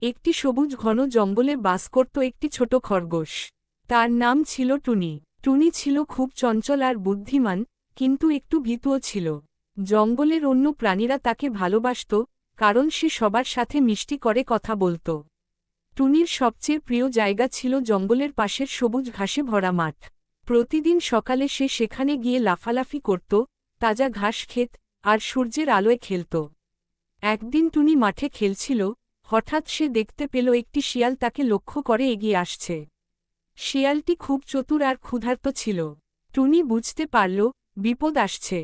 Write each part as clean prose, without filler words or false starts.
একটি সবুজ ঘন জঙ্গলে বাস করত একটি ছোট খরগোশ। তার নাম ছিল টুনি। টুনি ছিল খুব চঞ্চল আর বুদ্ধিমান, কিন্তু একটু ভীতুও ছিল। জঙ্গলের অন্য প্রাণীরা তাকে ভালোবাসত, কারণ সে সবার সাথে মিষ্টি করে কথা বলত। টুনির সবচেয়ে প্রিয় জায়গা ছিল জঙ্গলের পাশের সবুজ ঘাসে ভরা মাঠ। প্রতিদিন সকালে সে সেখানে গিয়ে লাফালাফি করত, তাজা ঘাস খেত, আর সূর্যের আলোয় খেলত। একদিন টুনি মাঠে খেলছিল, হঠাৎ সে দেখতে পেল একটি শিয়াল তাকে লক্ষ্য করে এগিয়ে আসছে। শিয়ালটি খুব চতুর আর ক্ষুধার্ত ছিল। টুনি বুঝতে পারল বিপদ আসছে।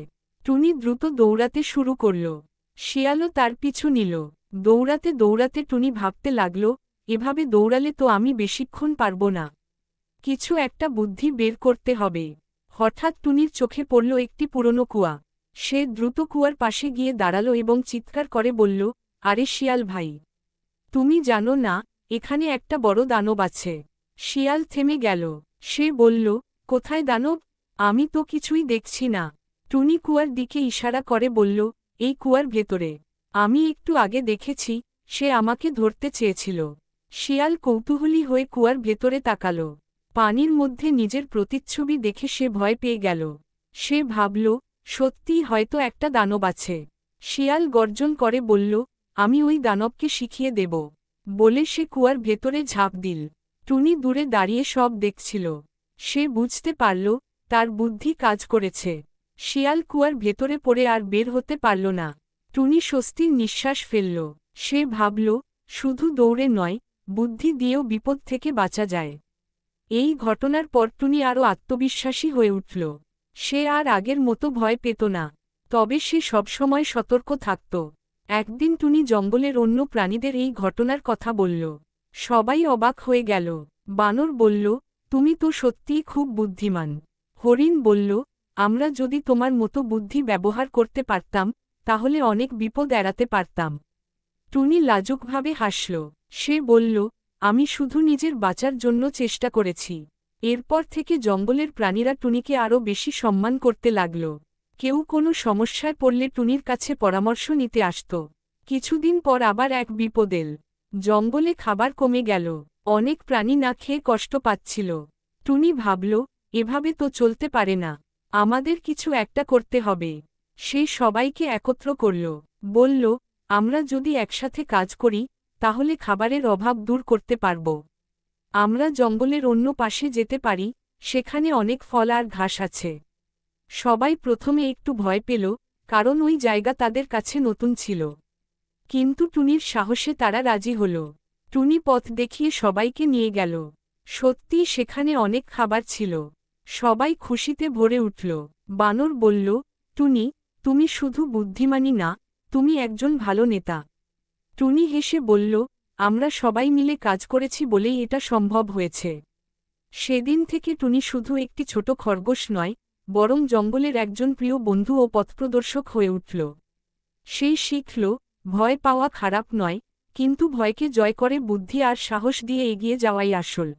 টুনি দ্রুত দৌড়াতে শুরু করল। শিয়ালও তার পিছু নিল। দৌড়াতে দৌড়াতে টুনি ভাবতে লাগল, এভাবে দৌড়ালে তো আমি বেশিক্ষণ পারব না। কিছু একটা বুদ্ধি বের করতে হবে। হঠাৎ টুনির চোখে পড়ল একটি পুরনো কুয়া। সে দ্রুত কুয়ার পাশে গিয়ে দাঁড়াল এবং চিৎকার করে বলল, আরে শিয়াল ভাই, তুমি জানো না এখানে একটা বড় দানব আছে? শিয়াল থেমে গেল। সে বলল, কোথায় দানব? আমি তো কিছুই দেখছি না। টুনি কুয়ার দিকে ইশারা করে বলল, এই কুয়ার ভেতরে। আমি একটু আগে দেখেছি, সে আমাকে ধরতে চেয়েছিল। শিয়াল কৌতূহলী হয়ে কুয়ার ভেতরে তাকাল। পানির মধ্যে নিজের প্রতিচ্ছবি দেখে সে ভয় পেয়ে গেল। সে ভাবল, সত্যিই হয়তো একটা দানব আছে। শিয়াল গর্জন করে বলল, আমি ওই দানবকে শিখিয়ে দেব। বলে সে কুয়ার ভেতরে ঝাঁপ দিল। টুনি দূরে দাঁড়িয়ে সব দেখছিল। সে বুঝতে পারল, তার বুদ্ধি কাজ করেছে। শিয়াল কুয়ার ভেতরে পড়ে আর বের হতে পারল না। টুনি স্বস্তির নিঃশ্বাস ফেলল। সে ভাবল, শুধু দৌড়ে নয়, বুদ্ধি দিয়েও বিপদ থেকে বাঁচা যায়। এই ঘটনার পর টুনি আরও আত্মবিশ্বাসী হয়ে উঠল। সে আর আগের মতো ভয় পেত না। তবে সে সবসময় সতর্ক থাকত। একদিন টুনি জঙ্গলের অন্য প্রাণীদের এই ঘটনার কথা বলল। সবাই অবাক হয়ে গেল। বানর বলল, তুমি তো সত্যিই খুব বুদ্ধিমান। হরিণ বলল, আমরা যদি তোমার মতো বুদ্ধি ব্যবহার করতে পারতাম, তাহলে অনেক বিপদ এড়াতে পারতাম। টুনি লাজুকভাবে হাসল। সে বলল, আমি শুধু নিজের বাঁচার জন্য চেষ্টা করেছি। এরপর থেকে জঙ্গলের প্রাণীরা টুনিকে আরও বেশি সম্মান করতে লাগল। কেউ কোনো সমস্যায় পড়লে টুনির কাছে পরামর্শ নিতে আসত। কিছুদিন পর আবার এক বিপদ এল। জঙ্গলে খাবার কমে গেল। অনেক প্রাণী না খেয়ে কষ্ট পাচ্ছিল। টুনি ভাবল, এভাবে তো চলতে পারে না। আমাদের কিছু একটা করতে হবে। সে সবাইকে একত্র করল। বলল, আমরা যদি একসাথে কাজ করি, তাহলে খাবারের অভাব দূর করতে পারব। আমরা জঙ্গলের অন্য পাশে যেতে পারি, সেখানে অনেক ফল আর ঘাস আছে। সবাই প্রথমে একটু ভয় পেল, কারণ ওই জায়গা তাদের কাছে নতুন ছিল। কিন্তু টুনির সাহসে তারা রাজি হল। টুনি পথ দেখিয়ে সবাইকে নিয়ে গেল। সত্যিই সেখানে অনেক খাবার ছিল। সবাই খুশিতে ভরে উঠল। বানর বলল, টুনি, তুমি শুধু বুদ্ধিমানই না, তুমি একজন ভালো নেতা। টুনি হেসে বলল, আমরা সবাই মিলে কাজ করেছি বলেই এটা সম্ভব হয়েছে। সেদিন থেকে টুনি শুধু একটি ছোট খরগোশ নয়, বরং জঙ্গলের একজন প্রিয় বন্ধু ও পথপ্রদর্শক হয়ে উঠল। সেই শিখল, ভয় পাওয়া খারাপ নয়, কিন্তু ভয়কে জয় করে বুদ্ধি আর সাহস দিয়ে এগিয়ে যাওয়াই আসল।